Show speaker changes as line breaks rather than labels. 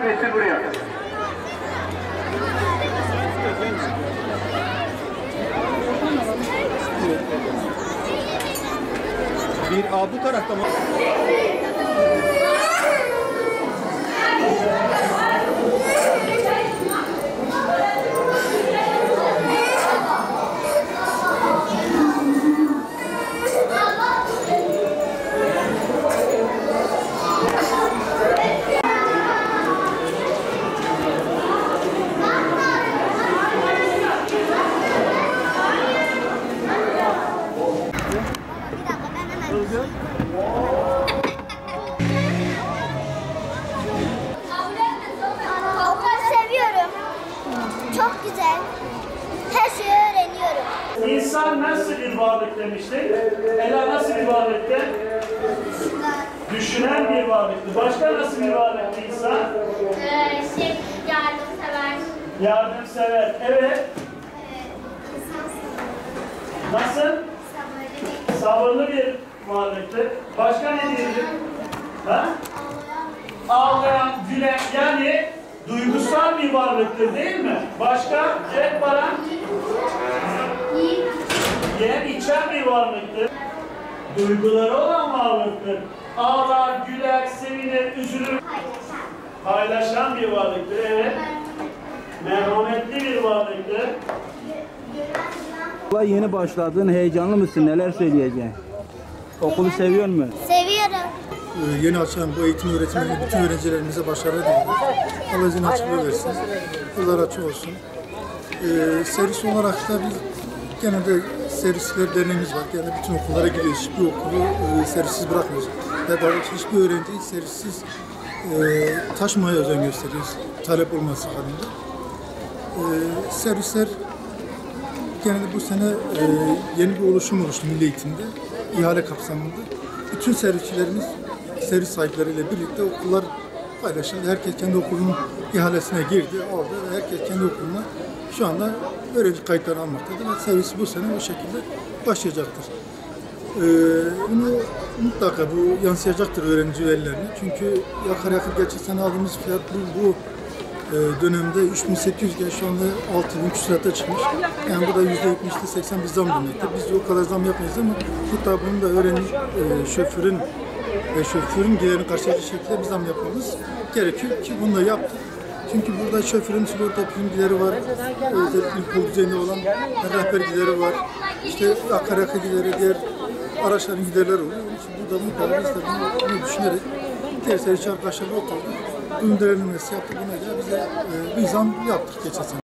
getir buraya.
Bu tarafta mı?
Seviyorum. Çok güzel. Her şeyi öğreniyorum.
İnsan nasıl bir varlık demiştik? Ela nasıl bir varlıktı? Düşünen bir varlıktı. Başka nasıl bir varlıktı insan?
Yardımsever.
Yardımsever. Evet. Nasıl? Sabırlı bir varlıktı. Başka ne diyelim? Ha? Ağlayan, gülen, yani duygusal bir varlıktır değil mi? Başka? Evet Baran? Yiyen, içen bir varlıktır. Duyguları olan varlıktır. Ağlar, güler, sevinir, üzülür. Paylaşan bir varlıktır, evet. Merhametli bir varlıktır.
Yeni başladın, heyecanlı mısın? Neler söyleyeceksin? Okulu seviyor musun?
Seviyorum.
Yeni açılan bu eğitim öğretimini bütün öğrencilerimize başarı diliyorum. Allah izin açıklığı versin. Yollar açık olsun. Servis olarak da biz genelde servisler derneğimiz var. Yani bütün okullara gidiyoruz. Hiçbir okulu servissiz bırakmıyoruz. Ve daha doğrusu hiçbir öğrenciyi servissiz taşımaya özen gösteriyoruz. Talep olması halinde. Servisler genelde bu sene yeni bir oluşum oluştu milli eğitimde. İhale kapsamında. Bütün servisçilerimiz servis sahipleriyle birlikte okullar paylaşıldı. Herkes kendi okulunun ihalesine girdi, aldı ve herkes kendi okuluna şu anda öğrenci kayıtları almaktadır. Ve servis bu sene o şekilde başlayacaktır. Bunu mutlaka bu yansıyacaktır öğrenci velilerine. Çünkü akaryakıt geçen sene aldığımız fiyat bu dönemde 3.800 iken şu anda 6.000 küsurata çıkmış. Yani bu da %70-80 bir zam demektir. Biz o kadar zam yapmayız ama mutlaka bunu da öğrenci, şoförün giderini karşılayacak şekilde bir zam yapmamız gerekiyor ki bunu da yaptık. Çünkü burada şoförün sigorta prim gideri var, özellikle ilkokul düzeyinde olan rehber gideri var, işte akaryakıt gideri, diğer araçların giderleri oluyor. Onun için burada mutlaka biz de bunu düşünerek diğer servis arkadaşlarla oturduk. Bunun değerlendirmesi yaptık. Buna göre bize bir zam yaptık geçen sene.